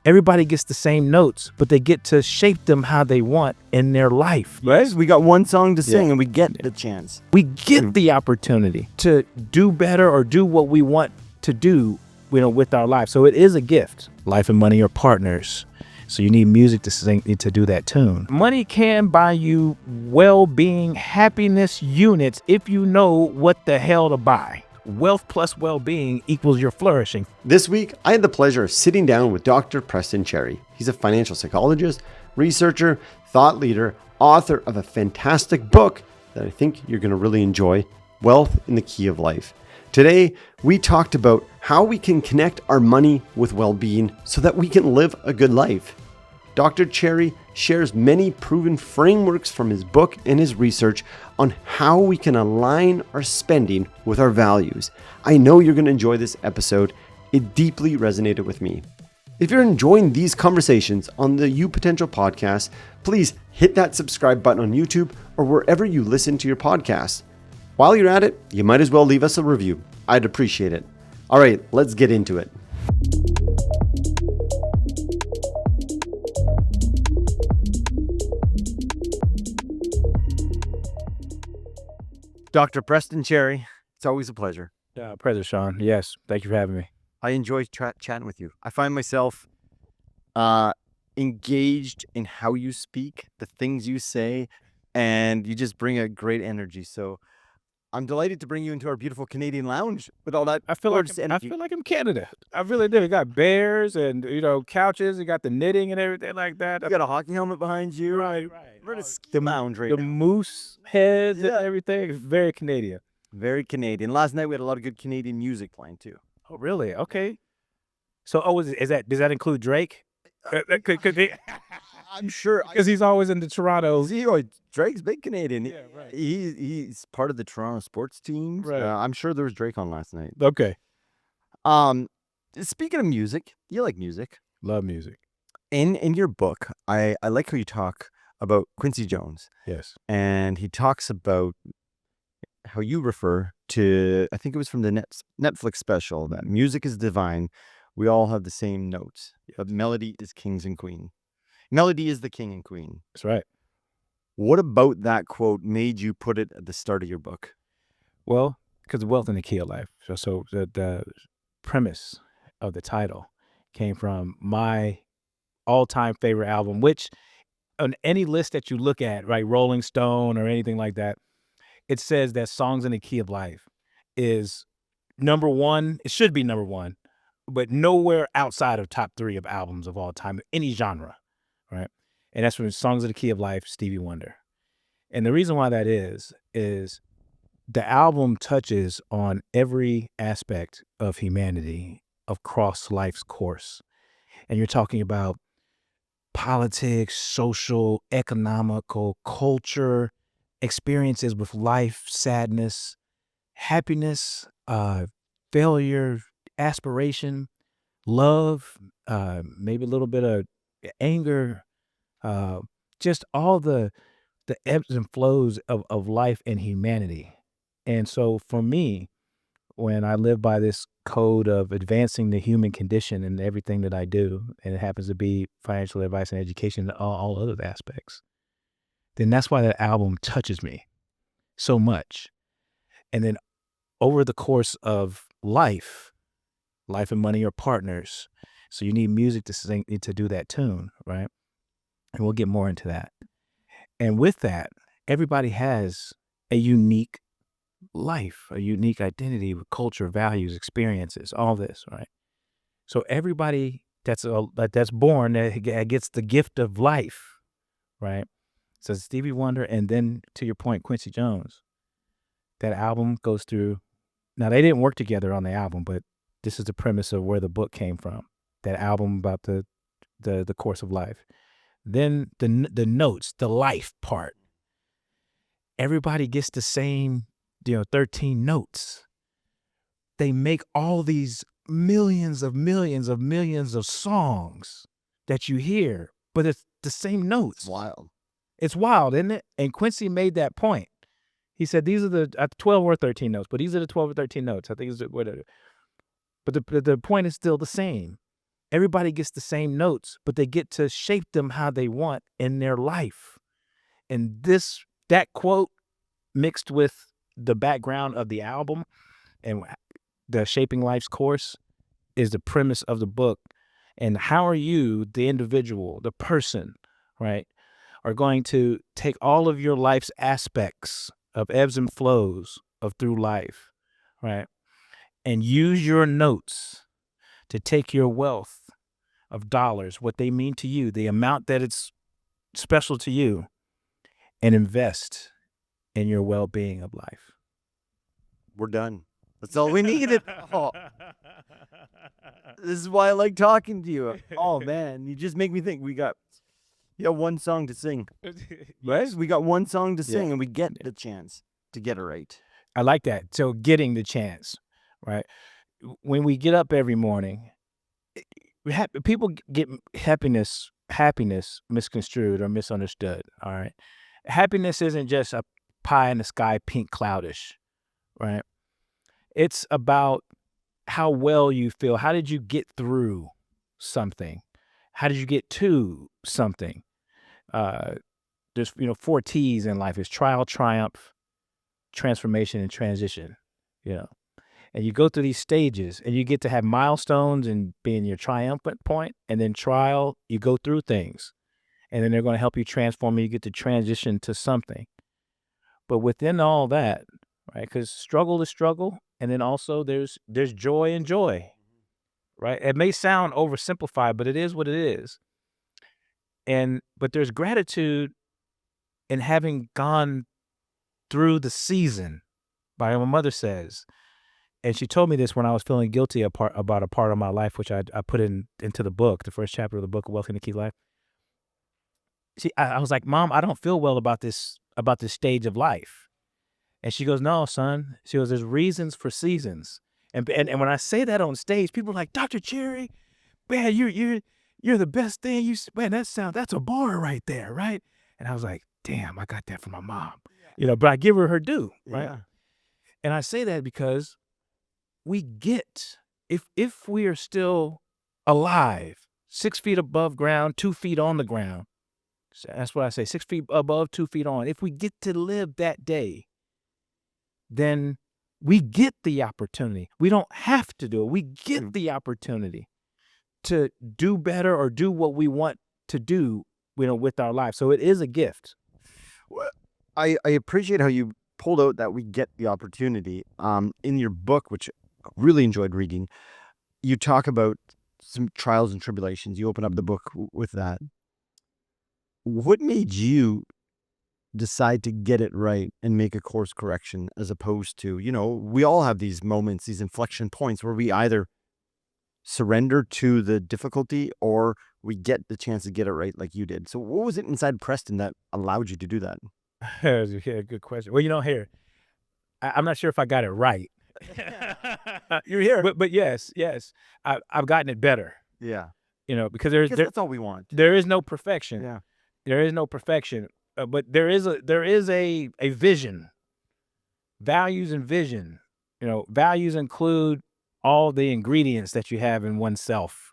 Everybody gets the same notes, but they get to shape them how they want in their life. Right? We got one song to sing and we get the chance. We get the opportunity to do better or do what we want to do, with our life. So it is a gift. Life and money are partners. So you need music to sing, to do that tune. Money can buy you well-being, happiness units if you know what the hell to buy. Wealth plus well-being equals your flourishing. This week, I had the pleasure of sitting down with Dr. Preston Cherry. He's a financial psychologist, researcher, thought leader, author of a fantastic book that I think you're going to really enjoy, Wealth in the Key of Life. Today, we talked about how we can connect our money with well-being so that we can live a good life. Dr. Cherry shares many proven frameworks from his book and his research on how we can align our spending with our values. I know you're going to enjoy this episode. It deeply resonated with me. If you're enjoying these conversations on the YouPotential podcast, please hit that subscribe button on YouTube or wherever you listen to your podcasts. While you're at it, you might as well leave us a review. I'd appreciate it. All right, let's get into it. Dr. Preston Cherry, it's always a pleasure. President Sean, yes, thank you for having me. I enjoy chatting with you. I find myself engaged in how you speak, the things you say, and you just bring a great energy. So I'm delighted to bring you into our beautiful Canadian lounge with all that. I feel like I'm Canada. I really do. We got bears and couches. You got the knitting and everything like that. You got a hockey helmet behind you. Right. We're at the lounge right the now. moose heads and everything. It's very Canadian. Very Canadian. Last night we had a lot of good Canadian music playing too. Oh, really? Okay. So, does that include Drake? Could be. I'm sure Because he's always in the Toronto. Drake's big Canadian. Yeah, right. He's part of the Toronto sports team. Right. I'm sure there was Drake on last night. Okay. Speaking of music, you like music. Love music. In your book, I like how you talk about Quincy Jones. Yes. And he talks about how you refer to, I think it was from the Netflix special, that music is divine. We all have the same notes. But melody is kings and queen. Melody is the king and queen. That's right. What about that quote made you put it at the start of your book? Well, because wealth in the key of life. So the premise of the title came from my all-time favorite album, which on any list that you look at, right, Rolling Stone or anything like that, it says that Songs in the Key of Life is number one. It should be number one, but nowhere outside of top 3 of albums of all time, any genre, right? And that's from Songs in the Key of Life, Stevie Wonder. And the reason why that is the album touches on every aspect of humanity across life's course. And you're talking about politics, social, economical, culture, experiences with life, sadness, happiness, failure, aspiration, love, maybe a little bit of anger, just all the ebbs and flows of life and humanity. And so for me, when I live by this code of advancing the human condition in everything that I do, and it happens to be financial advice and education and all other aspects, then that's why that album touches me so much. And then over the course of life and money are partners. So you need music to sing, to do that tune, right? And we'll get more into that. And with that, everybody has a unique life, a unique identity with culture, values, experiences, all this, right? So everybody that's born that gets the gift of life, right? So Stevie Wonder, and then to your point, Quincy Jones, that album goes through. Now they didn't work together on the album, but this is the premise of where the book came from. That album about the course of life. Then the notes, the life part. Everybody gets the same, 13 notes. They make all these millions of songs that you hear, but it's the same notes. Wild. It's wild, isn't it? And Quincy made that point. He said these are the 12 or 13 notes, but these are the 12 or 13 notes. I think it's whatever. But the point is still the same. Everybody gets the same notes, but they get to shape them how they want in their life. And that quote mixed with the background of the album and the Shaping Life's Course is the premise of the book. And how are you, the individual, the person, right, are going to take all of your life's aspects of ebbs and flows of through life, right, and use your notes to take your wealth of dollars, what they mean to you, the amount that it's special to you, and invest in your well-being of life. We're done. That's all we needed. Oh, this is why I like talking to you. Oh man, you just make me think. We got one song to sing, right? We got one song to sing, and we get the chance to get it right. I like that. So getting the chance, right? When we get up every morning, people get happiness misconstrued or misunderstood. All right, happiness isn't just a pie in the sky, pink cloudish, right? It's about how well you feel. How did you get through something? How did you get to something? There's 4 T's in life: is trial, triumph, transformation, and transition. And you go through these stages, and you get to have milestones and being your triumphant point, and then trial, you go through things, and then they're going to help you transform, and you get to transition to something. But within all that, right? Because struggle is struggle, and then also there's joy and joy, right? It may sound oversimplified, but it is what it is. But there's gratitude in having gone through the season, like my mother says. And she told me this when I was feeling guilty about a part of my life, which I put into the book, the first chapter of the book, Wealth in the Key Life. I was like, Mom, I don't feel well about this stage of life. And she goes, no, son. She goes, there's reasons for seasons. And when I say that on stage, people are like, Dr. Cherry, man, you're the best thing. That's a bar right there, right? And I was like, damn, I got that from my mom. But I give her due, right? Yeah. And I say that because we get, if we are still alive, 6 feet above ground, 2 feet on the ground, so that's what I say, 6 feet above, 2 feet on. If we get to live that day, then we get the opportunity. We don't have to do it. We get the opportunity to do better or do what we want to do, with our life. So it is a gift. Well, I appreciate how you pulled out that we get the opportunity. In your book, which I really enjoyed reading, you talk about some trials and tribulations. You open up the book with that. What made you decide to get it right and make a course correction, as opposed to, we all have these moments, these inflection points where we either surrender to the difficulty or we get the chance to get it right like you did. So what was it inside Preston that allowed you to do that? Yeah, good question. Well, here, I'm not sure if I got it right. You're here. But yes, I've gotten it better. Yeah. Because That's all we want. there is no perfection. Yeah. There is no perfection. But there is a vision, values and vision. Values include all the ingredients that you have in oneself,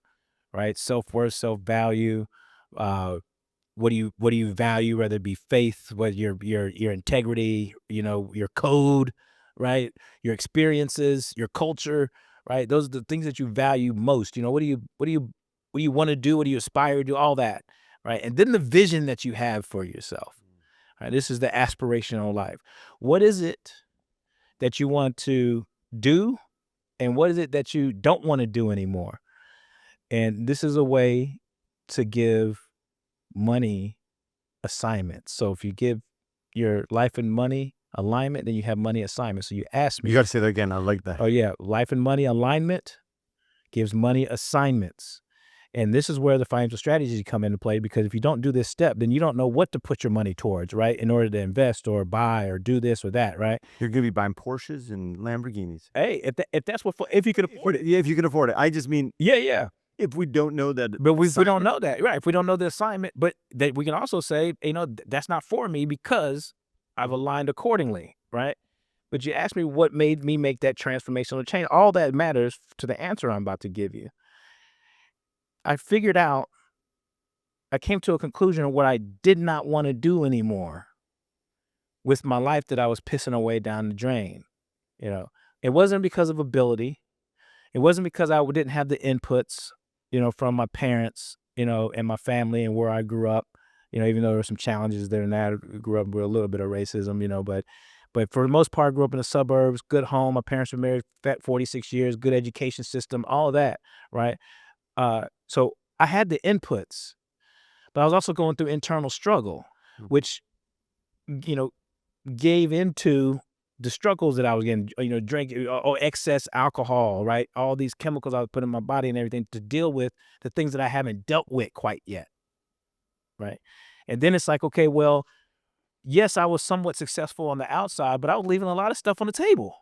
right? Self-worth, self-value. What do you value? Whether it be faith, whether your integrity, your code, right? Your experiences, your culture, right? Those are the things that you value most. What do you want to do? What do you aspire to do? All that. Right. And then the vision that you have for yourself. Right. This is the aspirational life. What is it that you want to do? And what is it that you don't want to do anymore? And this is a way to give money assignments. So if you give your life and money alignment, then you have money assignment. So you ask me. You got to say that again. I like that. Oh, yeah. Life and money alignment gives money assignments. And this is where the financial strategies come into play, because if you don't do this step, then you don't know what to put your money towards, right? In order to invest or buy or do this or that, right? You're going to be buying Porsches and Lamborghinis. Hey, if you can afford it. Yeah, if you can afford it. I just mean, yeah. if we don't know that. But we don't know that, right? If we don't know the assignment, but that we can also say, that's not for me because I've aligned accordingly, right? But you asked me what made me make that transformational change. All that matters to the answer I'm about to give you. I figured out, I came to a conclusion of what I did not want to do anymore with my life that I was pissing away down the drain. You know, it wasn't because of ability. It wasn't because I didn't have the inputs, from my parents, and my family and where I grew up. Even though there were some challenges there and that, I grew up with a little bit of racism, but for the most part, I grew up in the suburbs, good home. My parents were married 46 years, good education system, all of that, right? So I had the inputs, but I was also going through internal struggle, which, you know, gave into the struggles that I was getting, drinking or excess alcohol, right? All these chemicals I was putting in my body and everything to deal with the things that I haven't dealt with quite yet, right? And then it's like, okay, well, yes, I was somewhat successful on the outside, but I was leaving a lot of stuff on the table.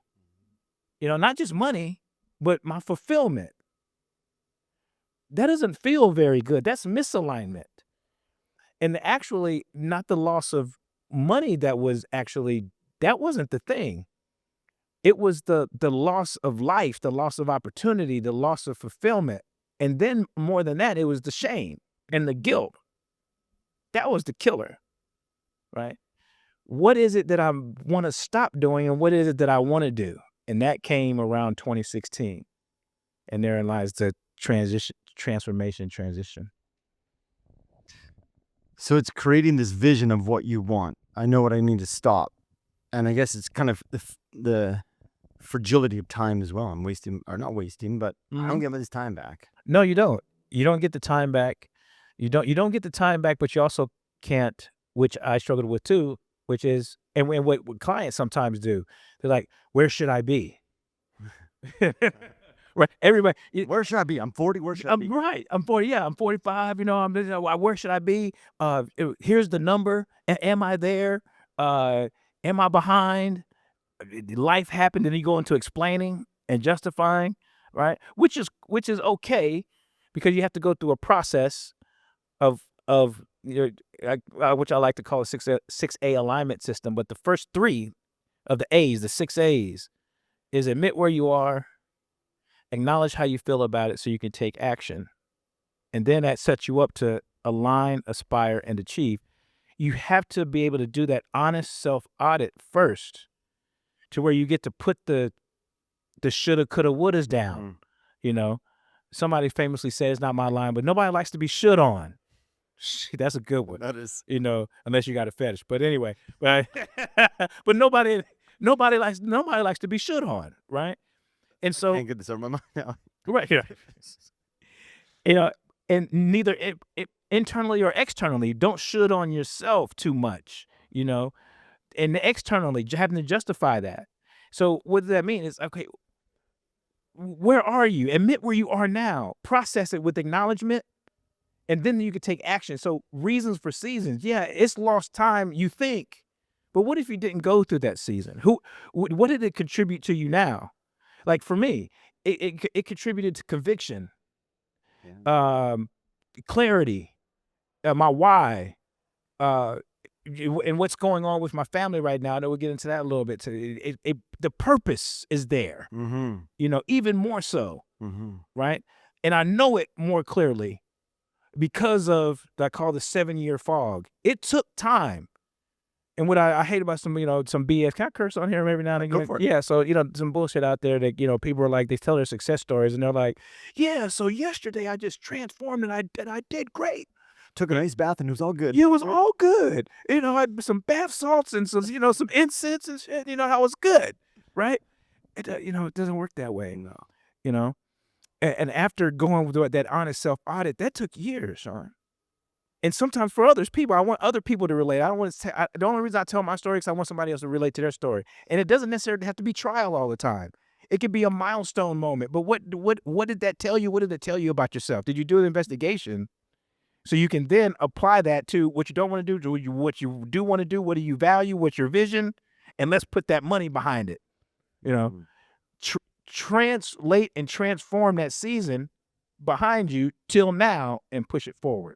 Not just money, but my fulfillment. That doesn't feel very good. That's misalignment. And actually, not the loss of money that wasn't the thing. It was the loss of life, the loss of opportunity, the loss of fulfillment. And then more than that, it was the shame and the guilt. That was the killer, right? What is it that I want to stop doing and what is it that I want to do? And that came around 2016. And therein lies the transformation transition. So it's creating this vision of what you want. I know what I need to stop. And I guess it's kind of the fragility of time as well. I'm wasting, or not wasting, but I don't get this time back. No, you don't. You don't get the time back. You don't get the time back, but you also can't, which I struggled with too, which is, and what clients sometimes do, they're like, where should I be? Right. Everybody. Where should I be? I'm 40. Where should I be? Right. I'm 40. Yeah. I'm 45. Where should I be? Here's the number. Am I there? Am I behind? Life happened, and you go into explaining and justifying, right? Which is okay, because you have to go through a process of which I like to call a 6A alignment system. But the first 3 of the A's, the 6 A's, is admit where you are, acknowledge how you feel about it so you can take action. And then that sets you up to align, aspire, and achieve. You have to be able to do that honest self-audit first, to where you get to put the shoulda, coulda, wouldas down. Somebody famously said, it's not my line, but nobody likes to be should on. That's a good one. That is. Unless you got a fetish. But anyway, but nobody likes to be should on, right? And so, I can't get this out of my mind now. Right. And neither internally or externally, don't should on yourself too much, and externally having to justify that. So what does that mean? It's okay. Where are you? Admit where you are now. Process it with acknowledgement, and then you can take action. So reasons for seasons. Yeah, it's lost time, you think, but what if you didn't go through that season? What did it contribute to you now? Like for me, it contributed to conviction, clarity, my why, and what's going on with my family right now. I know we'll get into that a little bit too. The purpose is there, even more so, right? And I know it more clearly because of what I call the 7-year fog. It took time. And what I hate about some BS, can I curse on here every now and again? Go for it. Yeah, so, some bullshit out there that, people are like, they tell their success stories and they're like, yeah, so yesterday I just transformed and I did great. Took a nice bath and it was all good. Yeah, it was all good. I had some bath salts and some, some incense and shit, I was good, right? It doesn't work that way. No. And after going through that honest self-audit, that took years, Sean. And sometimes for others, I want other people to relate. I don't want to. The only reason I tell my story is I want somebody else to relate to their story. And it doesn't necessarily have to be trial all the time. It could be a milestone moment. But what did that tell you? What did it tell you about yourself? Did you do an investigation so you can then apply that to what you don't want to do, to what you do want to do? What do you value? What's your vision? And let's put that money behind it. Translate and transform that season behind you till now and push it forward.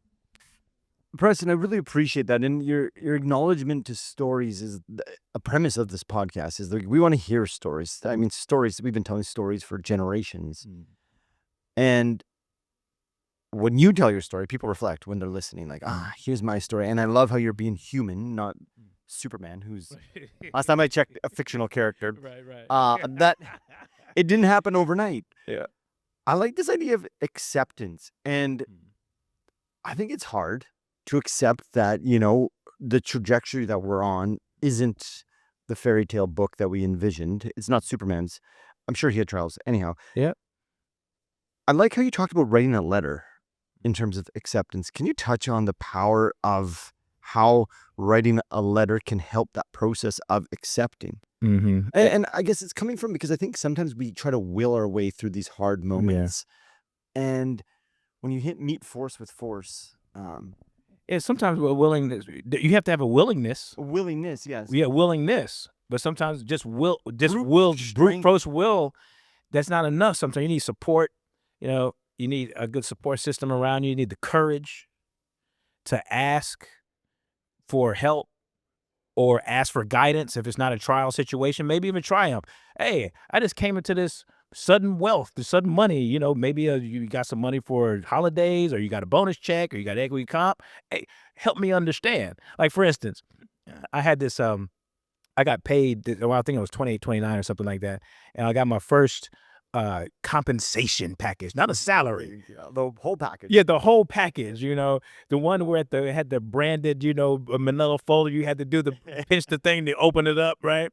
Preston, I really appreciate that. And your acknowledgement to stories is a premise of this podcast. Is we want to hear stories. I mean, stories. We've been telling stories for generations. And when you tell your story, people reflect when they're listening, like, here's my story. And I love how you're being human, not Superman, who's last time I checked a fictional character. Right. That it didn't happen overnight. Yeah. I like this idea of acceptance. And I think it's hard to accept that, the trajectory that we're on isn't the fairy tale book that we envisioned. It's not Superman's. I'm sure he had trials. Anyhow, Yeah. I like how you talked about writing a letter in terms of acceptance. Can you touch on the power of how writing a letter can help that process of accepting? Mm-hmm. And I guess it's coming from, because I think sometimes we try to will our way through these hard moments. And when you meet force with force, Yeah, sometimes we're willingness. You have to have a willingness. willingness, yes. Yeah, willingness. But sometimes just Brute brute strength. force will. That's not enough. Sometimes you need support. You need a good support system around you. You need the courage to ask for help or ask for guidance if it's not a trial situation. Maybe even triumph. Hey, I just came into this sudden wealth, the sudden money. Maybe you got some money for holidays, or you got a bonus check, or you got equity comp. Hey, help me understand. Like, for instance, I had this. I got paid. Well, I think it was 28, 29 or something like that, and I got my first compensation package, not a salary. The whole package. Yeah, the whole package, the one where it had the branded, a manila folder. You had to do the pinch the thing to open it up, right?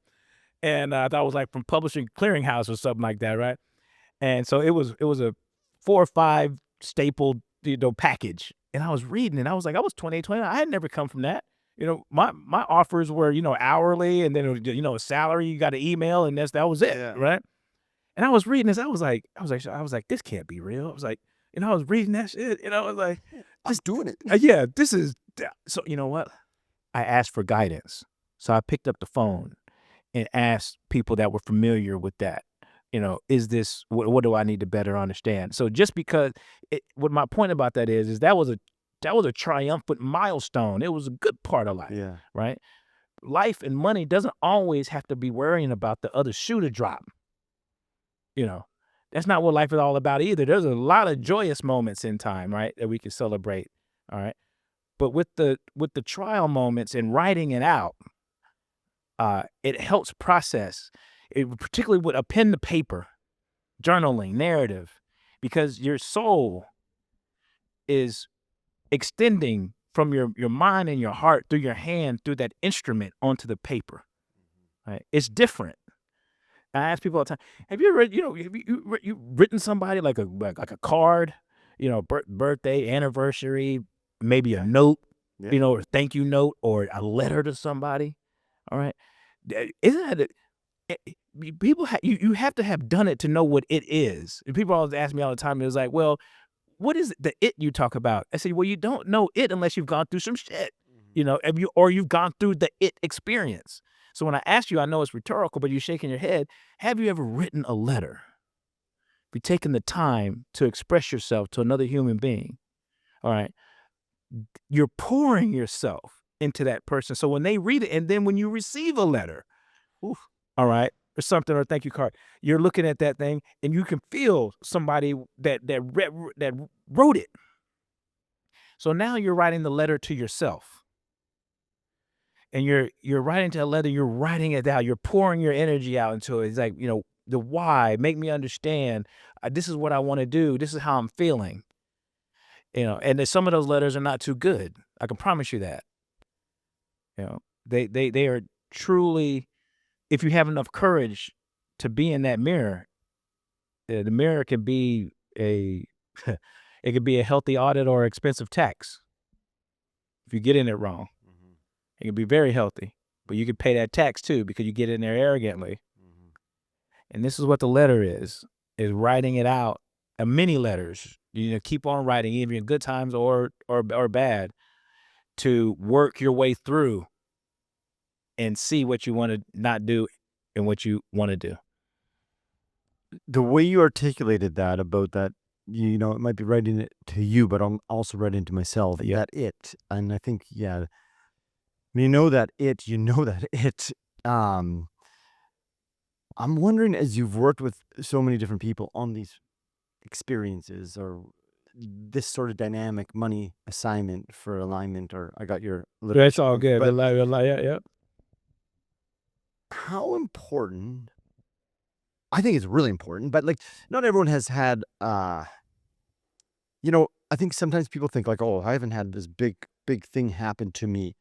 And I thought it was like from Publishing Clearinghouse or something like that, right? And so it was a 4 or 5 stapled, package. And I was reading, and I was like, I was 28, 29. I had never come from that. My offers were, hourly, and then, a salary. You got an email, and that was it, Yeah. right? And I was reading this. I was like, this can't be real. I was like, I was reading that shit. I was like, I'm doing it. yeah, this is. So you know what? I asked for guidance. So I picked up the phone and asked people that were familiar with that. Is this what do I need to better understand? So just because what my point about that is that was a triumphant milestone. It was a good part of life, Yeah. right? Life and money doesn't always have to be worrying about the other shoe to drop. That's not what life is all about either. There's a lot of joyous moments in time, right, that we can celebrate. All right. But with the trial moments and writing it out, it helps process it, particularly with a pen to paper, journaling, narrative, because your soul is extending from your mind and your heart through your hand, through that instrument onto the paper. Right? It's different. I ask people all the time, have you ever, have you written somebody like a card, birthday, anniversary, maybe a note, Yeah. or a thank you note, or a letter to somebody? All right. Isn't that people you have to have done it to know what it is. And people always ask me all the time, it's like, well, what is the it you talk about? I say, well, you don't know it unless you've gone through some shit, or you've gone through the it experience. So when I ask you, I know it's rhetorical, but you're shaking your head. Have you ever written a letter? Have you taken the time to express yourself to another human being? All right. You're pouring yourself into that person. So when they read it, and then when you receive a letter, all right, or something, or a thank you card, you're looking at that thing, and you can feel somebody that wrote it. So now you're writing the letter to yourself. And you're writing to a letter, you're writing it out, you're pouring your energy out into it. It's like, the why, make me understand. This is what I want to do. This is how I'm feeling. And then some of those letters are not too good. I can promise you that. They are truly, if you have enough courage to be in that mirror, the mirror can be it could be a healthy audit or expensive tax. If you get in it wrong. It can be very healthy, but you can pay that tax too because you get in there arrogantly. And this is what the letter is writing it out. Many letters, keep on writing, even in good times or bad, to work your way through and see what you want to not do and what you want to do. The way you articulated that about that, it might be writing it to you, but I'm also writing to myself. Yeah. That it, and I think, yeah. You know that it. I'm wondering, as you've worked with so many different people on these experiences, or this sort of dynamic money assignment for alignment, or I got your It's literature all wrong, good. but Yeah. how important, I think it's really important, but like not everyone has had I think sometimes people think like, oh, I haven't had this big thing happen to me.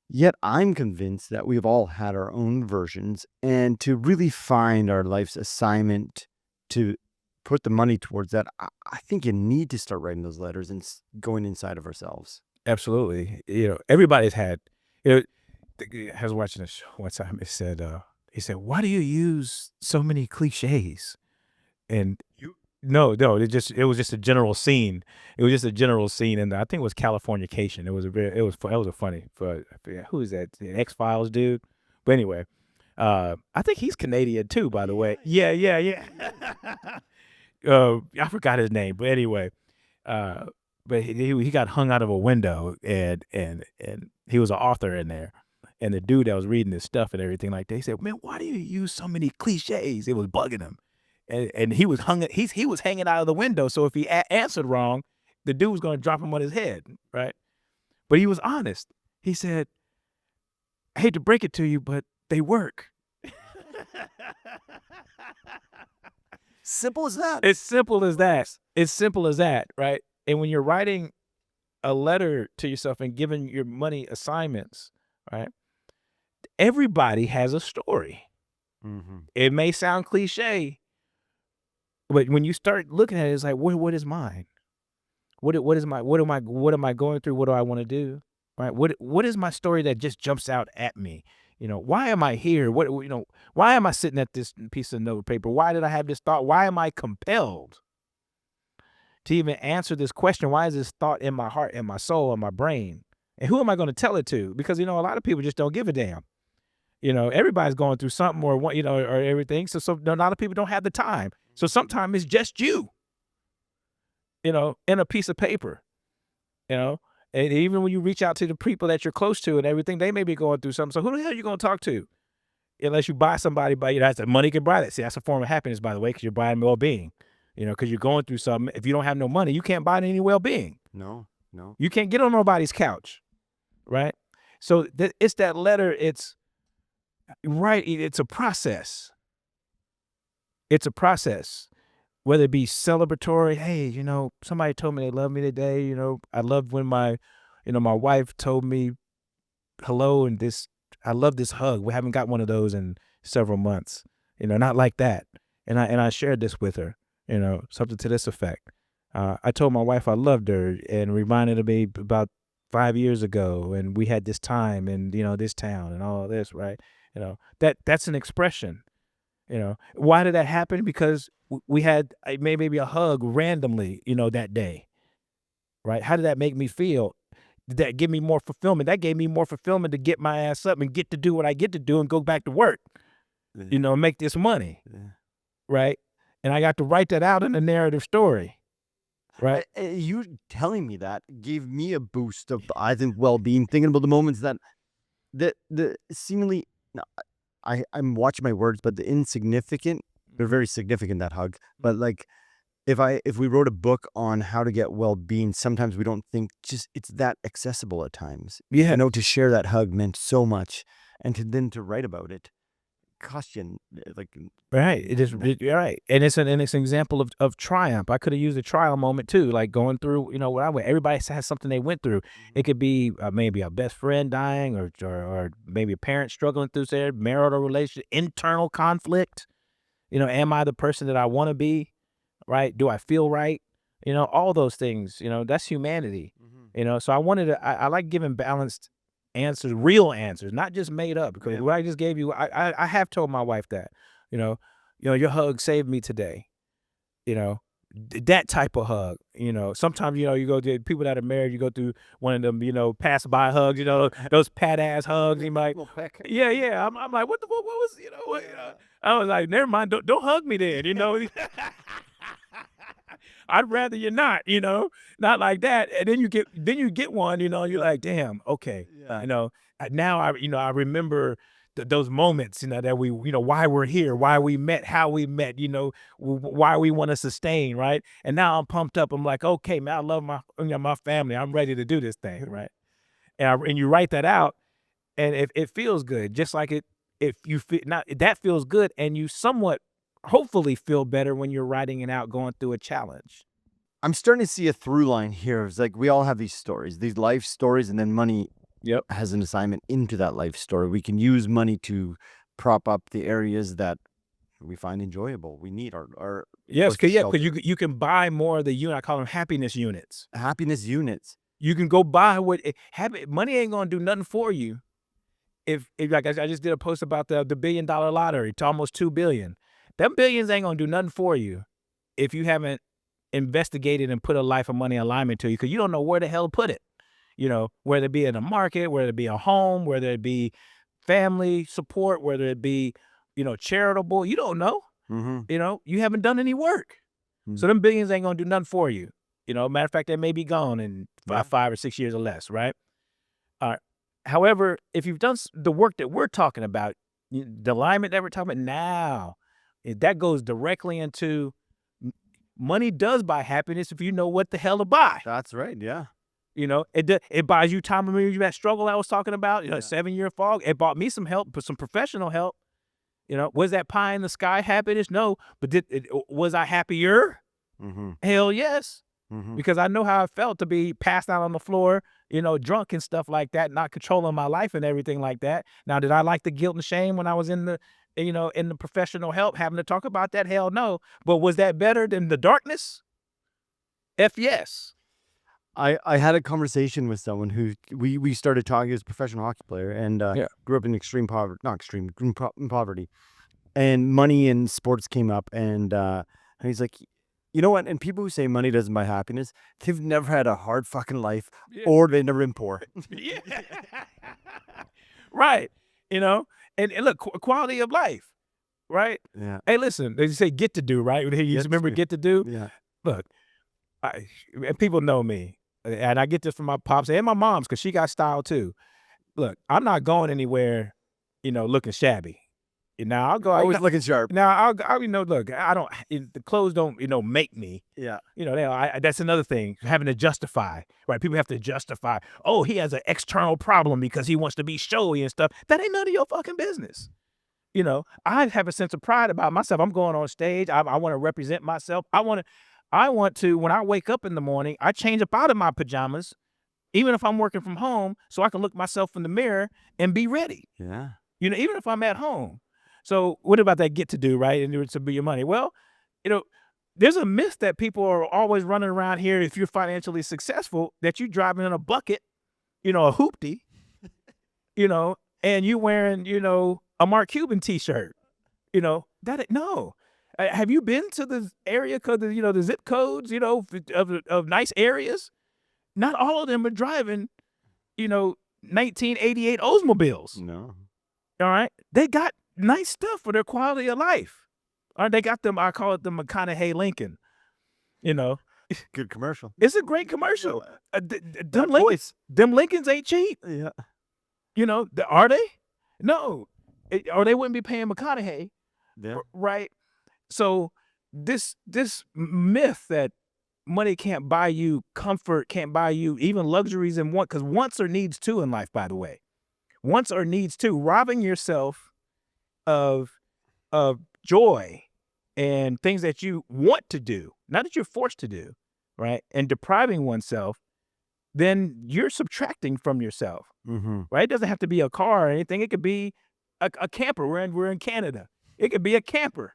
Yet I'm convinced that we've all had our own versions, and to really find our life's assignment, to put the money towards that, I think you need to start writing those letters and going inside of ourselves. Absolutely. Everybody's had, you know, I was watching a show one time. He said, "Why do you use so many cliches?" And no, it was just a general scene. It was just a general scene, and I think it was Californication. It was a funny, I forget, who is that? The X-Files dude. But anyway, I think he's Canadian too, by the way. Yeah. I forgot his name, but anyway, uh, but he got hung out of a window, and he was an author in there, and the dude that was reading his stuff and everything like that, he said, "Man, why do you use so many cliches?" It was bugging him, and he was he was hanging out of the window, so if he answered wrong, the dude was going to drop him on his head, right? But he was honest. He said, "I hate to break it to you, but they work." Simple as that. It's simple as that. It's simple as that, right? And when you're writing a letter to yourself and giving your money assignments, right? Everybody has a story. Mm-hmm. It may sound cliche, but when you start looking at it, it's like, what is mine? What am I going through? What do I want to do? Right? What is my story that just jumps out at me? Why am I here? Why am I sitting at this piece of note paper? Why did I have this thought? Why am I compelled to even answer this question? Why is this thought in my heart, in my soul, in my brain? And who am I going to tell it to? Because a lot of people just don't give a damn. Everybody's going through something or everything. So a lot of people don't have the time. So sometimes it's just you, in a piece of paper, and even when you reach out to the people that you're close to and everything, they may be going through something. So who the hell are you going to talk to? Unless you buy somebody, that's money can buy that. See, that's a form of happiness, by the way, because you're buying well-being, because you're going through something. If you don't have no money, you can't buy any well-being. No. You can't get on nobody's couch, right? So it's that letter. It's right. It's a process. It's a process, whether it be celebratory. Hey, somebody told me they love me today. I loved when my wife told me hello, and I love this hug. We haven't got one of those in several months. Not like that. And I shared this with her. Something to this effect. I told my wife I loved her and reminded me about 5 years ago, and we had this time in this town and all this, right? That's an expression. Why did that happen? Because we had maybe a hug randomly, that day, right? How did that make me feel? Did that give me more fulfillment? That gave me more fulfillment to get my ass up and get to do what I get to do and go back to work, and make this money, right? And I got to write that out in a narrative story, right? You telling me that gave me a boost of, I think, well-being, thinking about the moments that the seemingly, no, I'm watching my words, but the insignificant, they're very significant, that hug. But like, if we wrote a book on how to get well-being, sometimes we don't think just it's that accessible at times. Yeah. To share that hug meant so much, and to write about it cost you like, Right. It is right. And it's an example of triumph. I could have used a trial moment too, like going through, what I went. Everybody has something they went through. It could be maybe a best friend dying, or maybe a parent struggling through their marital relationship, internal conflict. Am I the person that I want to be? Right? Do I feel right? All those things. That's humanity. So I wanted to. I like giving balanced answers, real answers, not just made up. Because what I just gave you, I have told my wife that, your hug saved me today. That type of hug. Sometimes you go to people that are married, you go through one of them, pass by hugs. Those pat ass hugs. You might, yeah. I'm like, what was, what? I was like, never mind, don't hug me then. I'd rather you not like that. And then you get one, you're like, damn, okay. Yeah. Now I remember those moments, that we, why we're here, why we met, how we met, why we want to sustain, right? And now I'm pumped up. I'm like, okay, man, I love my family. I'm ready to do this thing, right? And you write that out, and it feels good, just like if you feel not that feels good, and you somewhat hopefully feel better when you're writing it out, going through a challenge. I'm starting to see a through line here. It's like we all have these stories, these life stories, and then money Yep. has an assignment into that life story. We can use money to prop up the areas that we find enjoyable. We need our Yes, first because shelter. you can buy more of the unit. I call them happiness units. Happiness units. You can go buy what happy money ain't gonna do nothing for you. If like I just did a post about the $1 billion lottery to almost 2 billion. Them billions ain't gonna do nothing for you if you haven't investigated and put a life of money alignment to you, because you don't know where the hell to put it. Whether it be in a market, whether it be a home, whether it be family support, whether it be, charitable, you don't know. Mm-hmm. You haven't done any work. Mm. So them billions ain't gonna do nothing for you. Matter of fact, they may be gone in Yeah. 5 or 6 years or less, right? However, if you've done the work that we're talking about, the alignment that we're talking about now, that goes directly into money does buy happiness if you know what the hell to buy. That's right. Yeah. It buys you time. Remember that struggle I was talking about, Yeah. 7-year fog. It bought me some help, but some professional help. Was that pie in the sky happiness? No, but was I happier? Mm-hmm. Hell yes. Mm-hmm. Because I know how it felt to be passed out on the floor, drunk and stuff like that, not controlling my life and everything like that. Now, did I like the guilt and shame when I was in the professional help having to talk about that? Hell no. But was that better than the darkness? F yes. I had a conversation with someone who we started talking. He was a professional hockey player and grew up in extreme poverty, not extreme, in poverty, and money and sports came up, and he's like, you know what? And people who say money doesn't buy happiness, they've never had a hard fucking life, or they've never been poor. Yeah. Right. And look, quality of life, right? Yeah. Hey, listen, they say get to do, right? You remember get to do? Yeah. Look, and people know me, and I get this from my pops and my mom's because she got style too. Look, I'm not going anywhere, looking shabby. Now I'll go. Always looking sharp. Now I'll look, I don't. The clothes don't, make me. Yeah. That's another thing, having to justify, right? People have to justify. Oh, he has an external problem because he wants to be showy and stuff. That ain't none of your fucking business. I have a sense of pride about myself. I'm going on stage. I want to represent myself. I want to, when I wake up in the morning, I change up out of my pajamas, even if I'm working from home, so I can look myself in the mirror and be ready. Yeah. Even if I'm at home. So what about that get to do, right? And it's to be your money. Well, there's a myth that people are always running around here. If you're financially successful, that you're driving in a bucket, a hoopty, and you wearing, a Mark Cuban t-shirt, no. Have you been to the area code, the zip codes, of nice areas? Not all of them are driving, 1988 Oldsmobiles. No. All right. They got nice stuff for their quality of life. All right. They got them. I call it the McConaughey Lincoln. Good commercial. It's a great commercial. Them Voice. Lincolns ain't cheap. Yeah. Are they? No. Or they wouldn't be paying McConaughey. Yeah. Right. So this myth that money can't buy you comfort, can't buy you even luxuries and because wants are needs too in life, by the way. Wants are needs too. Robbing yourself of joy and things that you want to do, not that you're forced to do, right? And depriving oneself, then you're subtracting from yourself, Mm-hmm. right? It doesn't have to be a car or anything. It could be a camper. We're in Canada. It could be a camper,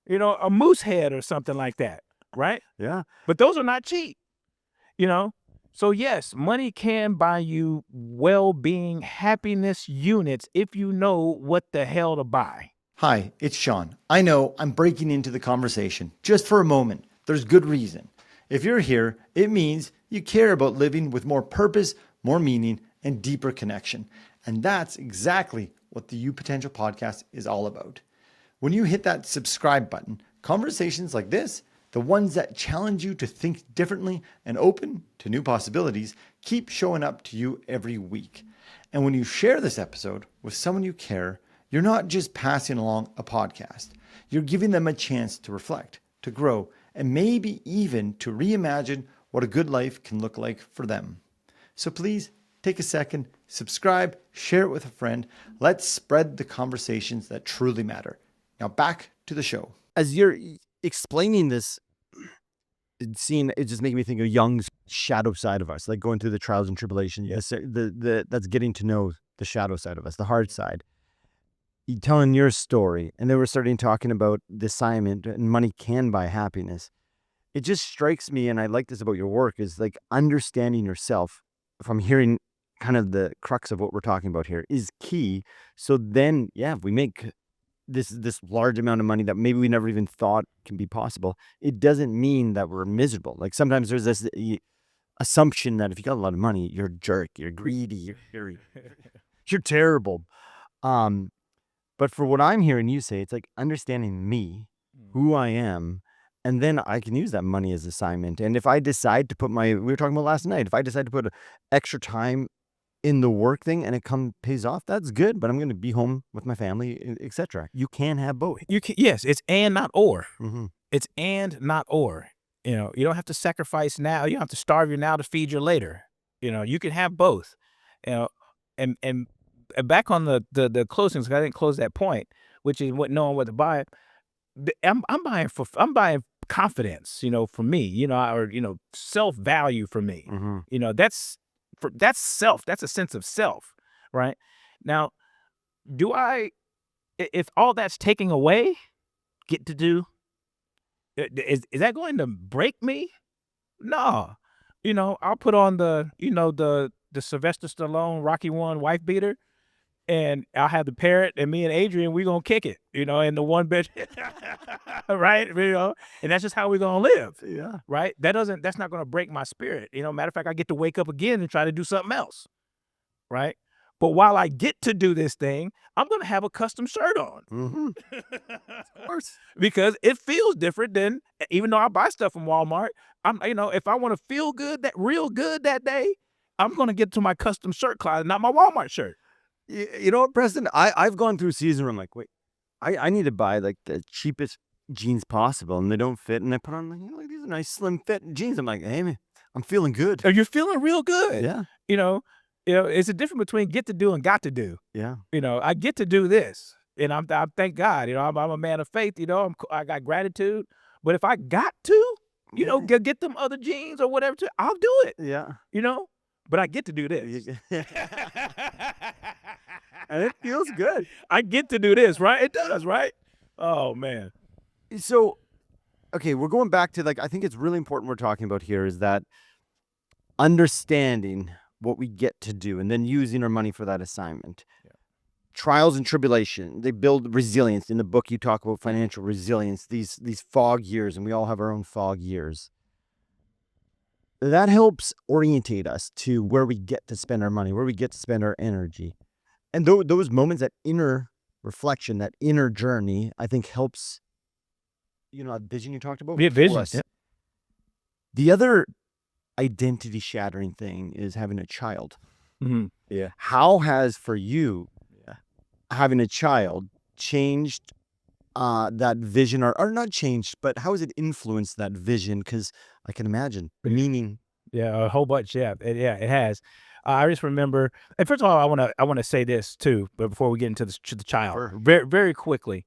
a moose head or something like that, right? Yeah. But those are not cheap, So yes, money can buy you well-being, happiness units if you know what the hell to buy. Hi, it's Sean. I know I'm breaking into the conversation just for a moment. There's good reason. If you're here, it means you care about living with more purpose, more meaning, and deeper connection. And that's exactly what the YouPotential podcast is all about. When you hit that subscribe button, conversations like this, the ones that challenge you to think differently and open to new possibilities, keep showing up to you every week. And when you share this episode with someone you care, You're not just passing along a podcast. You're giving them a chance to reflect, to grow, and maybe even to reimagine what a good life can look like for them. So please take a second, subscribe, share it with a friend. Let's spread the conversations that truly matter. Now back to the show. As you're explaining this, it's just making me think of Jung's shadow side of us, like going through the trials and tribulations. Yes, that's getting to know the shadow side of us, the hard side. You telling your story, and then we're starting talking about the assignment and money can buy happiness. It just strikes me, and I like this about your work, is like understanding yourself. If I'm hearing kind of the crux of what we're talking about here is key. So then, yeah, if we make this large amount of money that maybe we never even thought can be possible, it doesn't mean that we're miserable. Like sometimes there's this assumption that if you got a lot of money, you're a jerk, you're greedy, you're terrible. But for what I'm hearing you say, it's like understanding me, who I am, and then I can use that money as assignment. And if I decide to put we were talking about last night, if I decide to put extra time in the work thing and it pays off, that's good. But I'm going to be home with my family, etc. You can have both. You can, yes, it's and not or. Mm-hmm. It's and not or. You know, you don't have to sacrifice now. You don't have to starve your now to feed your later. You know, you can have both. You know, and back on the closings, 'cause I didn't close that point, which is knowing what to buy. I'm buying confidence. You know, for me. You know, or self value for me. Mm-hmm. You know, that's self. That's a sense of self, right? Now, if all that's taking away, get to do, is that going to break me? No. You know, I'll put on the Sylvester Stallone Rocky 1 wife beater, and I'll have the parrot, and me and Adrian, we gonna kick it, in the one bed, right? And that's just how we're gonna live. Yeah. Right? That's not gonna break my spirit. Matter of fact, I get to wake up again and try to do something else. Right? But while I get to do this thing, I'm gonna have a custom shirt on. Mm-hmm. Of course. Because it feels different than, even though I buy stuff from Walmart, if I want to feel good, real good that day, I'm gonna get to my custom shirt closet, not my Walmart shirt. You know what, Preston? I've gone through a season where I'm like, wait, I need to buy like the cheapest jeans possible, and they don't fit, and I put on like these are nice slim fit jeans. I'm like, hey man, I'm feeling good. Oh, you're feeling real good. Yeah. It's a difference between get to do and got to do. Yeah. I get to do this, and I thank God. I'm a man of faith. I got gratitude. But if I got to, get them other jeans or whatever, I'll do it. Yeah. But I get to do this. And it feels good. I get to do this, right? It does, right? Oh, man. So, okay, we're going back to I think it's really important we're talking about here is that understanding what we get to do and then using our money for that assignment. Yeah. Trials and tribulation, they build resilience. In the book, you talk about financial resilience, these fog years, and we all have our own fog years. That helps orientate us to where we get to spend our money, where we get to spend our energy. And those moments, that inner reflection, that inner journey, I think helps, that vision you talked about? Yeah, vision. Yeah. The other identity shattering thing is having a child. Mm-hmm. Yeah. How has, for you, having a child changed that vision, or not changed, but how has it influenced that vision? Because I can imagine the meaning. Yeah, a whole bunch. Yeah, it has. I just remember, and first of all, I want to say this too, but before we get into the child, Sure. very, very quickly,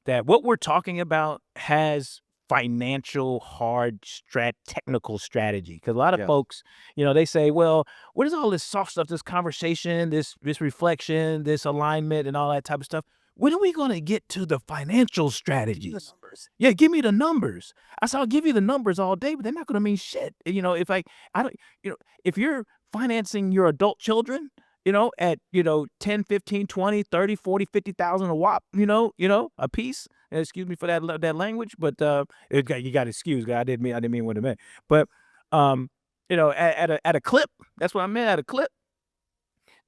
that what we're talking about has financial technical strategy. Because a lot of folks, they say, well, what is all this soft stuff, this conversation, this reflection, this alignment, and all that type of stuff? When are we going to get to the financial strategies? The numbers. Yeah, give me the numbers. I said, I'll give you the numbers all day, but they're not going to mean shit. If you're financing your adult children, at, 10, 15, 20, 30, 40, 50,000 a whop, a piece. Excuse me for that language, but you got to excuse. I didn't mean what I meant. But at a clip, that's what I meant, at a clip.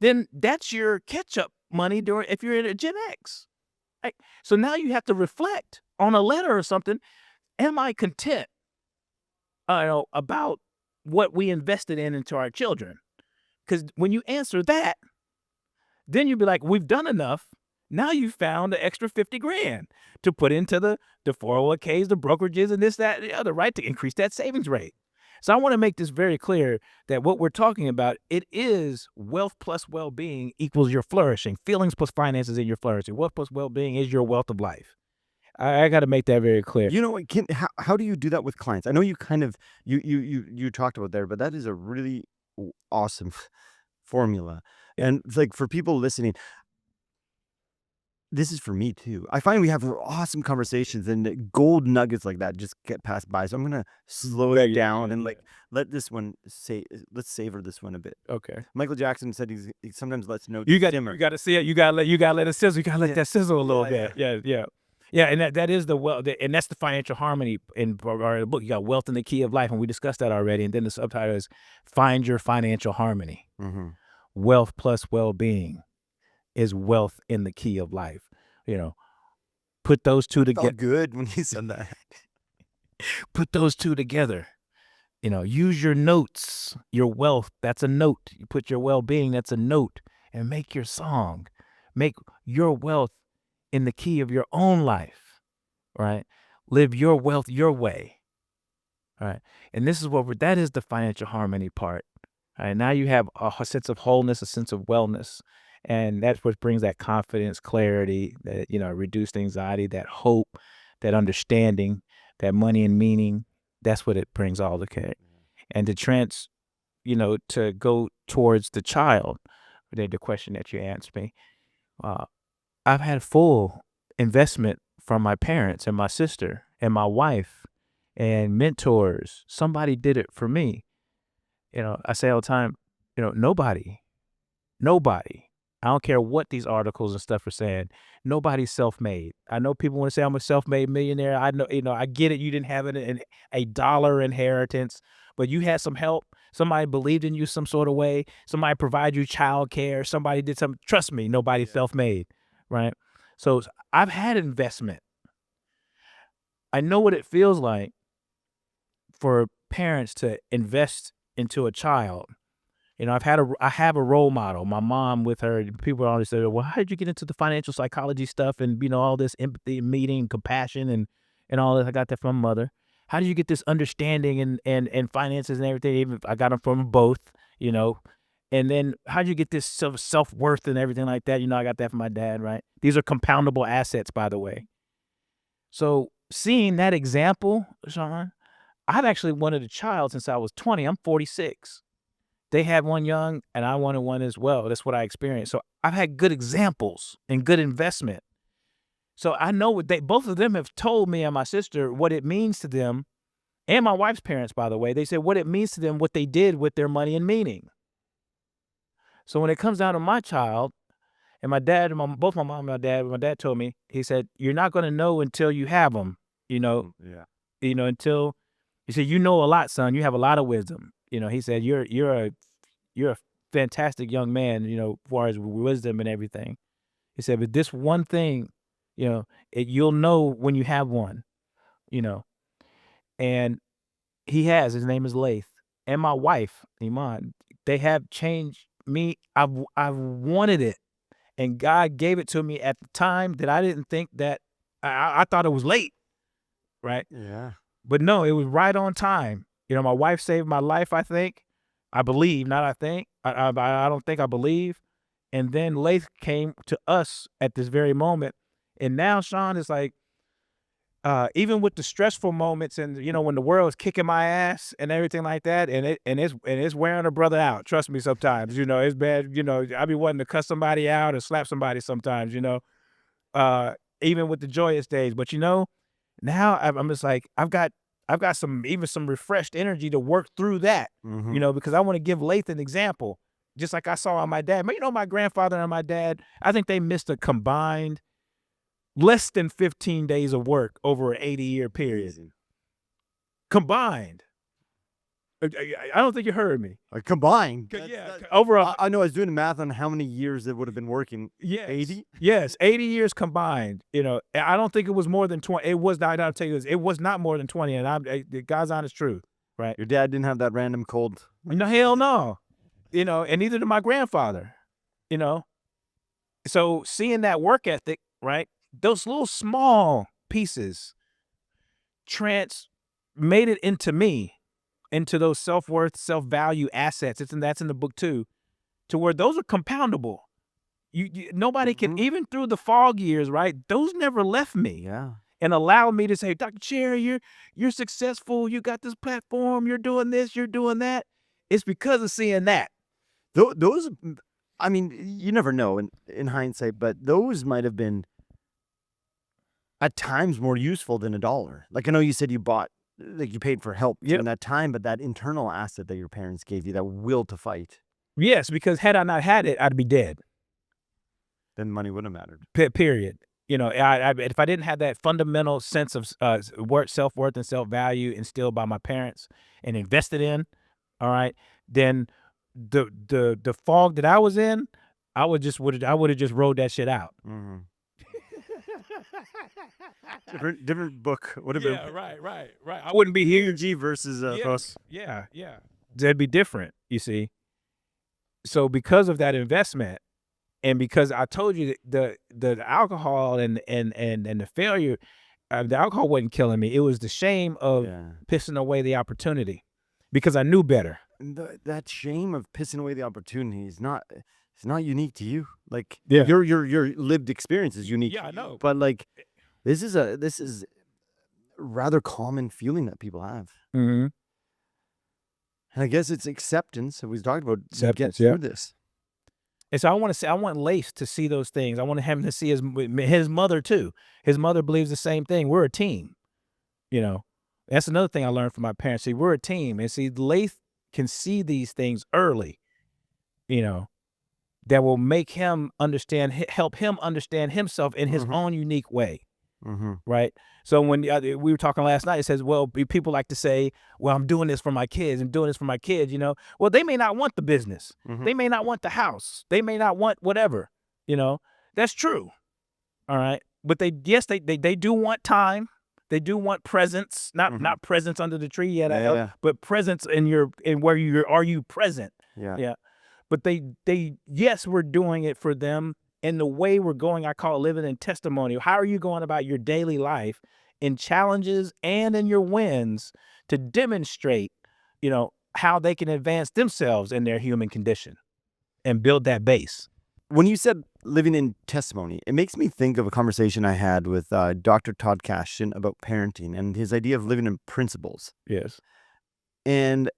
Then that's your catch-up money if you're in a Gen X. Right? So now you have to reflect on a letter or something. Am I content about what we invested into our children? Because when you answer that, then you'll be like, we've done enough. Now you found the extra 50 grand to put into the 401ks, the brokerages, and this, that, and the other, right? To increase that savings rate. So I want to make this very clear that what we're talking about, it is wealth plus well-being equals your flourishing. Feelings plus finances in your flourishing. Wealth plus well-being is your wealth of life. I got to make that very clear. You know, how do you do that with clients? I know you kind of you talked about there, but that is a really awesome formula. And it's like for people listening, this is for me too. I find we have awesome conversations and gold nuggets like that just get passed by. So I'm gonna slow it down and like let this one let's savor this one a bit. Okay. Michael Jackson said he sometimes lets notes You got simmer. to see it. You got to let it sizzle. You got to let that sizzle a little Yeah, bit. Yeah, and that is the wealth, and that's the financial harmony in our book. You got wealth in the key of life, and we discussed that already. And then the subtitle is "Find Your Financial Harmony." Mm-hmm. Wealth plus well-being is wealth in the key of life. You know, put those two together. Felt good when you said that. Put those two together. You know, use your notes, your wealth. That's a note. You put your well-being. That's a note, and make your song. Make your wealth in the key of your own life, right? Live your wealth your way, right? And this is that is the financial harmony part. Right? Now you have a sense of wholeness, a sense of wellness, and that's what brings that confidence, clarity, that, reduced anxiety, that hope, that understanding, that money and meaning. That's what it brings all the care. And to go towards the child, the question that you asked me, I've had full investment from my parents and my sister and my wife and mentors. Somebody did it for me. I say all the time, nobody, I don't care what these articles and stuff are saying, nobody's self-made. I know people want to say I'm a self-made millionaire. I know, I get it. You didn't have a dollar inheritance, but you had some help. Somebody believed in you some sort of way. Somebody provided you child care. Somebody did something. Trust me, nobody's self-made, right? So I've had investment. I know what it feels like for parents to invest into a child. I have a role model. My mom with her, people always say, well, how did you get into the financial psychology stuff and, all this empathy, meeting, compassion, and all this? I got that from my mother. How did you get this understanding and finances and everything? Even I got them from both, and then how did you get this self-worth and everything like that? I got that from my dad, right? These are compoundable assets, by the way. So seeing that example, Sean, I've actually wanted a child since I was 20. I'm 46. They had one young, and I wanted one as well. That's what I experienced. So I've had good examples and good investment. So I know both of them have told me and my sister what it means to them, and my wife's parents, by the way. They said what it means to them, what they did with their money and meaning. So when it comes down to my child, and my dad, both my mom and my dad told me, he said, you're not going to know until you have them, Yeah. until, he said, a lot, son. You have a lot of wisdom. He said, you're a fantastic young man, as far as wisdom and everything. He said, but this one thing, you'll know when you have one, and his name is Lath, and my wife, Iman, they have changed me. I've wanted it, and God gave it to me at the time that I didn't think that, I thought it was late, right? Yeah. But no, it was right on time. My wife saved my life, I think. I believe, not I think. I don't think, I believe. And then Lath came to us at this very moment. And now, Sean, is like, even with the stressful moments and, when the world is kicking my ass and everything like that, and it's wearing a brother out. Trust me, sometimes, it's bad. I be wanting to cuss somebody out or slap somebody sometimes, even with the joyous days. But, now I'm just like, I've got some refreshed energy to work through that, because I want to give Lath an example, just like I saw on my dad. But my grandfather and my dad, I think they missed a combined less than 15 days of work over an 80-year period. Amazing. Combined. I don't think you heard me. Combined. Over I know I was doing the math on how many years they would have been working. Yes. 80? Yes, 80 years combined. I don't think it was more than 20. It was not, I'll tell you this, it was not more than 20. And God's honest truth, right? Your dad didn't have that random cold. No, hell no. And neither did my grandfather, So seeing that work ethic, right? Those little small pieces made it into me, into those self-worth, self-value assets. That's in the book too, to where those are compoundable. Nobody can, Mhm. even through the fog years, right? Those never left me Yeah. and allowed me to say, Dr. Cherry, you're successful. You got this platform. You're doing this. You're doing that. It's because of seeing that. Those, I mean, you never know in hindsight, but those might have been at times more useful than $1. Like, I know you said you bought, like, you paid for help Yep. during that time, but that internal asset that your parents gave you, that will to fight, Yes, because had I not had it, I'd be dead. then money wouldn't have mattered. Period. If I didn't have that fundamental sense of self-worth and self-value instilled by my parents and invested in, all right, then the fog that I was in, I would have just rode that shit out. Mhm. Different book. Would have been Right. I wouldn't be here. G versus Ross. Yeah. That'd be different, you see. So because of that investment, and because I told you that the alcohol and the failure, the alcohol wasn't killing me. It was the shame of Yeah. pissing away the opportunity, because I knew better. And that shame of pissing away the opportunity is not, it's not unique to you. Like, Yeah. your lived experience is unique. Yeah, I know. But like, this is a rather common feeling that people have. Mm-hmm. And I guess it's acceptance. And we talked about Acceptance, get yeah. through this. And so I want Lace to see those things. I want him to see his mother too. His mother believes the same thing. We're a team. That's another thing I learned from my parents. See, we're a team, and see, Lace can see these things early. That will make him help him understand himself in his own unique way. Mm-hmm. Right. So when we were talking last night, it says, well, people like to say, well, I'm doing this for my kids. I'm doing this for my kids. Well, they may not want the business. Mhm. They may not want the house. They may not want whatever. That's true. All right. But they do want time. They do want presence, not presence under the tree yet, Yeah. but presence in where are you present? Yeah. Yeah. But yes, we're doing it for them. And the way we're going, I call it living in testimony. How are you going about your daily life in challenges and in your wins to demonstrate, how they can advance themselves in their human condition and build that base? When you said living in testimony, it makes me think of a conversation I had with Dr. Todd Kashdan about parenting and his idea of living in principles. Yes. And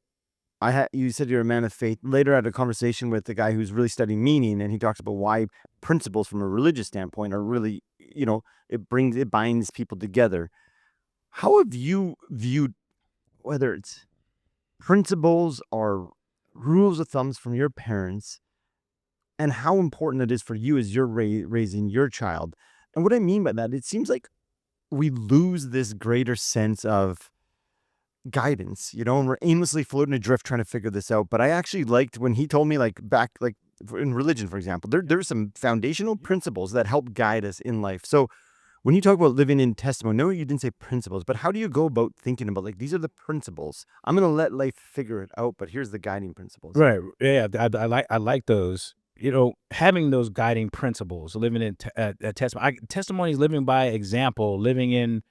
you said you're a man of faith. Later, I had a conversation with the guy who's really studying meaning, and he talks about why principles from a religious standpoint are really, it binds people together. How have you viewed whether it's principles or rules of thumbs from your parents, and how important it is for you as you're raising your child? And what I mean by that, it seems like we lose this greater sense of guidance, and we're aimlessly floating adrift trying to figure this out. But I actually liked when he told me, like, back, like in religion, for example, there's some foundational principles that help guide us in life. So when you talk about living in testimony, no, you didn't say principles, but how do you go about thinking about, like, these are the principles? I'm going to let life figure it out, but here's the guiding principles. Right. Yeah. I like those. Having those guiding principles, living in testimony. Testimony is living by example, living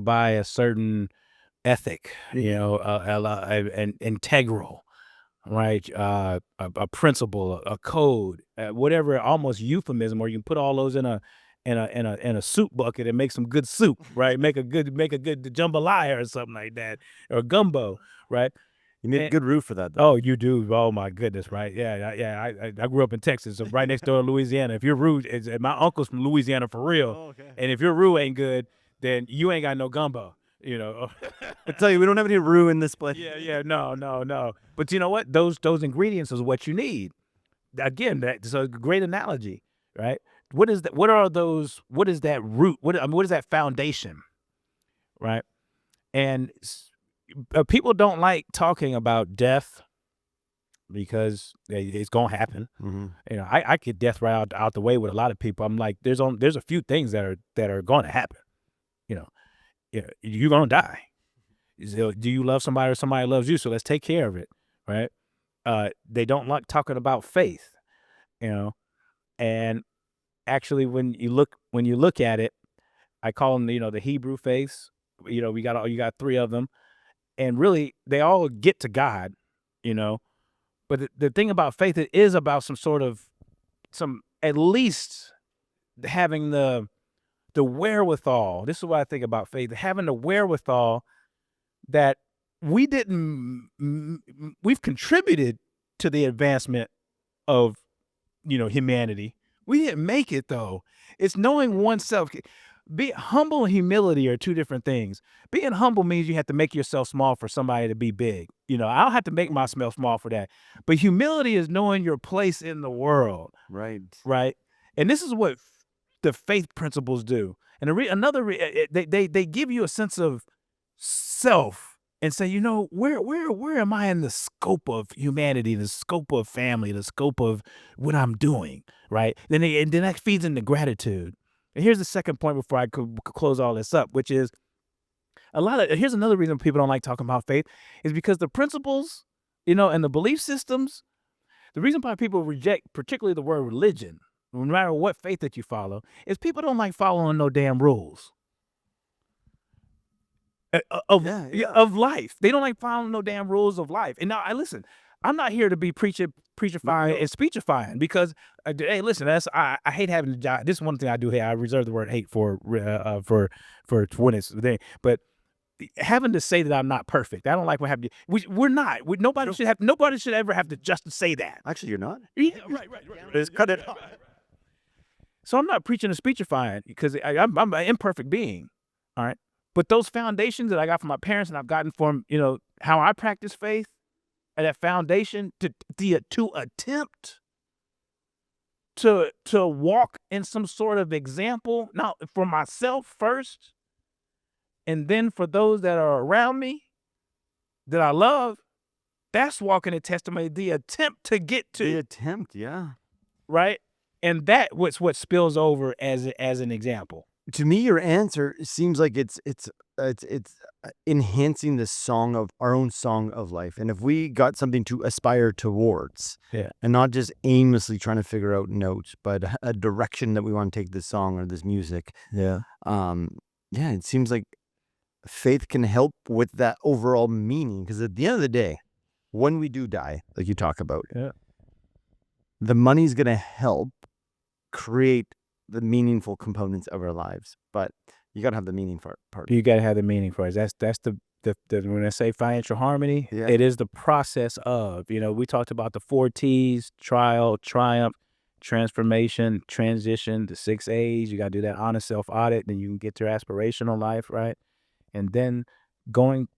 by a certain ethic, and integral, right? A principle, a code, whatever, almost euphemism, where you can put all those in a soup bucket and make some good soup, right? Make a good jambalaya or something like that, or gumbo, right? You need a good roux for that, though. Oh, you do. Oh my goodness, right? Yeah. I grew up in Texas, so right next door to Louisiana. If your roux, my uncle's from Louisiana for real, Okay. and if your roux ain't good, then you ain't got no gumbo. I tell you, we don't have any roux in this place. Yeah, no. But you know what? Those ingredients is what you need. Again, that's a great analogy, right? What is that? What are those? What is that root? What is that foundation, right? And people don't like talking about death because it's gonna happen. Mm-hmm. I get death right out the way with a lot of people. I'm like, there's a few things that are going to happen. You're gonna die. So, do you love somebody or somebody loves you? So let's take care of it, right? They don't like talking about faith, and actually, when you look at it, I call them, the Hebrew faiths. You got three of them, and really they all get to God, you know. But the thing about faith, it is about some at least having the wherewithal. This is what I think about faith: having the wherewithal that we've contributed to the advancement of humanity. We didn't make it though. It's knowing oneself. Be humble and humility are two different things. Being humble means you have to make yourself small for somebody to be big. I don't have to make myself small for that. But humility is knowing your place in the world, Right. right? And this is what the faith principles do. And they give you a sense of self and say, where am I in the scope of humanity, the scope of family, the scope of what I'm doing, right? Then that feeds into gratitude. And here's the second point before I could close all this up, which is here's another reason people don't like talking about faith is because the principles, and the belief systems, the reason why people reject particularly the word religion, no matter what faith that you follow, is people don't like following no damn rules. Of life. They don't like following no damn rules of life. And now listen, I'm not here to be preachifying and speechifying because hey, listen, I hate having to job. This is one thing I do hate. I reserve the word hate for when it's there. But having to say that I'm not perfect, I don't like what happened. We're not. Nobody should ever have to just say that. Actually, you're not. Yeah, right. Just cut it off. So I'm not preaching and speechifying because I'm an imperfect being. All right. But those foundations that I got from my parents and I've gotten from, how I practice faith, and that foundation to attempt to walk in some sort of example, now for myself first, and then for those that are around me that I love, that's walking in testimony, the attempt to get to. The attempt, yeah. Right? And that what's what spills over as an example. To me, your answer seems like it's enhancing the our own song of life. And if we got something to aspire towards, and not just aimlessly trying to figure out notes, but a direction that we want to take this song or this music, it seems like faith can help with that overall meaning. Because at the end of the day, when we do die, like you talk about, the money's going to help create the meaningful components of our lives, but you got to have the meaning part. You got to have the meaning for it. That's the when I say financial harmony, it is the process of, we talked about the 4 T's: trial, triumph, transformation, transition, the 6 A's. You got to do that honest self audit, then you can get to aspirational life, right? And then going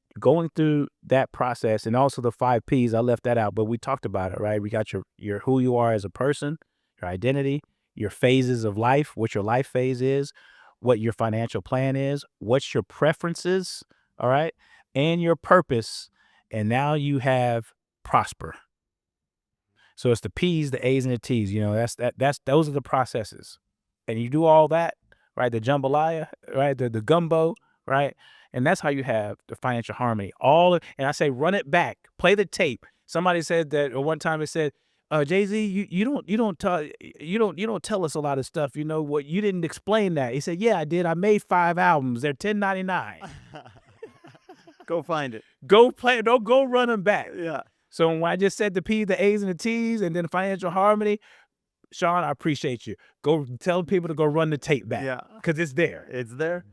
through that process, and also the 5 P's. I left that out, but we talked about it, right? We got your who you are as a person, your identity, your phases of life, what your life phase is, what your financial plan is, what's your preferences, all right, and your purpose. And now you have prosper. So it's the P's, the A's, and the T's. Those are the processes. And you do all that, right? The jambalaya, right? The gumbo, right? And that's how you have the financial harmony. And I say, run it back, play the tape. Somebody said that, or one time it said, Jay-Z, you don't tell us a lot of stuff. What you didn't explain that. He said, yeah, I did. I made 5 albums. They're $10.99. Go find it. Go play. Don't go run them back. Yeah. So when I just said the P, the A's, and the T's, and then financial harmony, Sean, I appreciate you. Go tell people to go run the tape back. Yeah. Because it's there. It's there.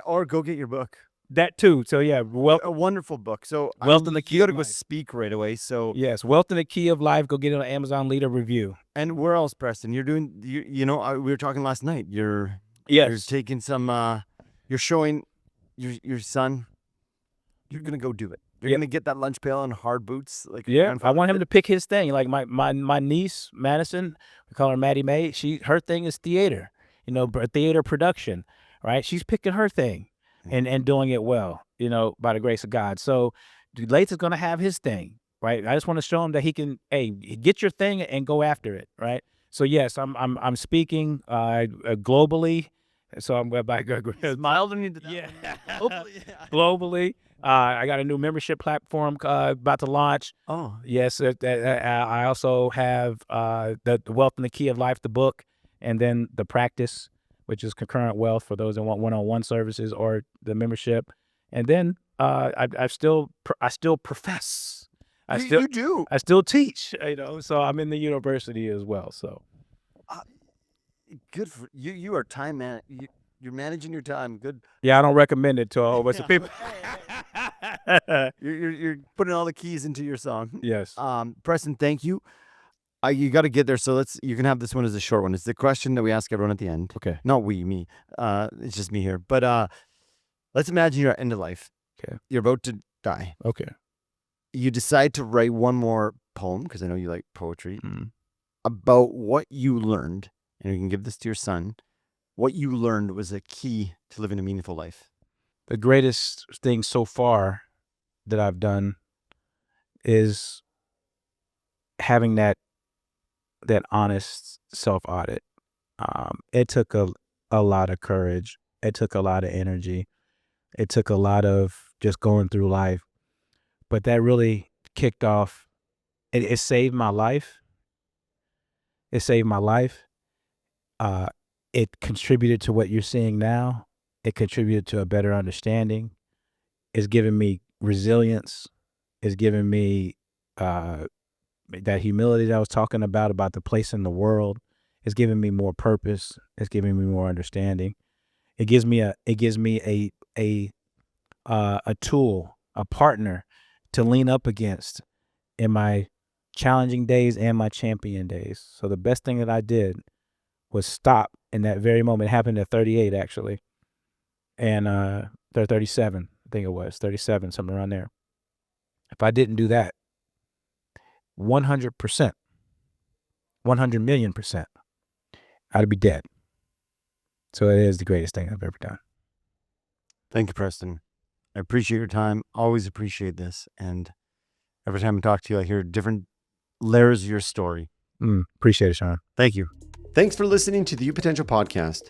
Or go get your book. That too. So yeah, a wonderful book. So Wealth in the Key you got to of go Life. Speak right away. So yes, Wealth in the Key of Life. Go get it on Amazon. Lead a review. And where else, Preston? You're doing. We were talking last night. You're taking some. You're showing your son. You're gonna go do it. You're gonna get that lunch pail and hard boots. I want him to pick his thing. Like my niece Madison, we call her Maddie Mae. Her thing is theater. Theater production. Right? She's picking her thing. And doing it well, by the grace of God. So Lath is going to have his thing, right? I just want to show him that he can, get your thing and go after it, right? So yes, I'm speaking globally. So I'm by smiled when you did that. Yeah. Globally. I got a new membership platform about to launch. Oh yes. I also have the Wealth in the Key of Life, the book. and then the practice, which is concurrent wealth for those that want one-on-one services or the membership, and then I still profess. You do. I still teach, so I'm in the university as well. So Good for you. You are time man. You're managing your time. Good. yeah, I don't recommend it to a whole bunch of people. You're putting all the keys into your song. Yes. Preston, thank you. You got to get there. So you can have this one as a short one. It's the question that we ask everyone at the end. Okay. Not me. It's just me here. But let's imagine you're at end of life. Okay. You're about to die. Okay. You decide to write one more poem, because I know you like poetry, Mm. about what you learned, and you can give this to your son. What you learned was a key to living a meaningful life. The greatest thing so far that I've done is having that honest self-audit. It took a lot of courage. It took a lot of energy. It took a lot of just going through life. But that really kicked off. It saved my life. It saved my life. It contributed to what you're seeing now. It contributed to a better understanding. It's given me resilience. It's given me that humility that I was talking about the place in the world. It's giving me more purpose. It's giving me more understanding. It gives me a tool, a partner to lean up against in my challenging days and my champion days. So the best thing that I did was stop in that very moment. It happened at 38 actually, and 37, I think it was 37, something around there. If I didn't do that, 100%, 100,000,000%, I'd be dead. So it is the greatest thing I've ever done. Thank you, Preston. I appreciate your time. Always appreciate this. And every time I talk to you, I hear different layers of your story. Appreciate it, Sean. Thank you. Thanks for listening to the YouPotential podcast.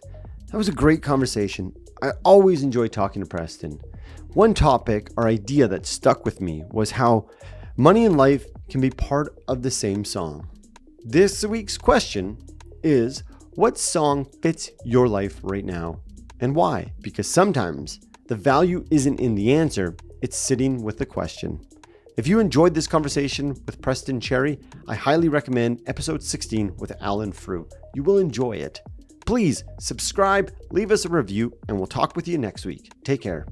That was a great conversation. I always enjoy talking to Preston. One topic or idea that stuck with me was how money and life can be part of the same song. This week's question is, what song fits your life right now and why? Because sometimes the value isn't in the answer, it's sitting with the question. If you enjoyed this conversation with Preston Cherry, I highly recommend episode 16 with Alan Frew. You will enjoy it. Please subscribe, leave us a review, and we'll talk with you next week. Take care.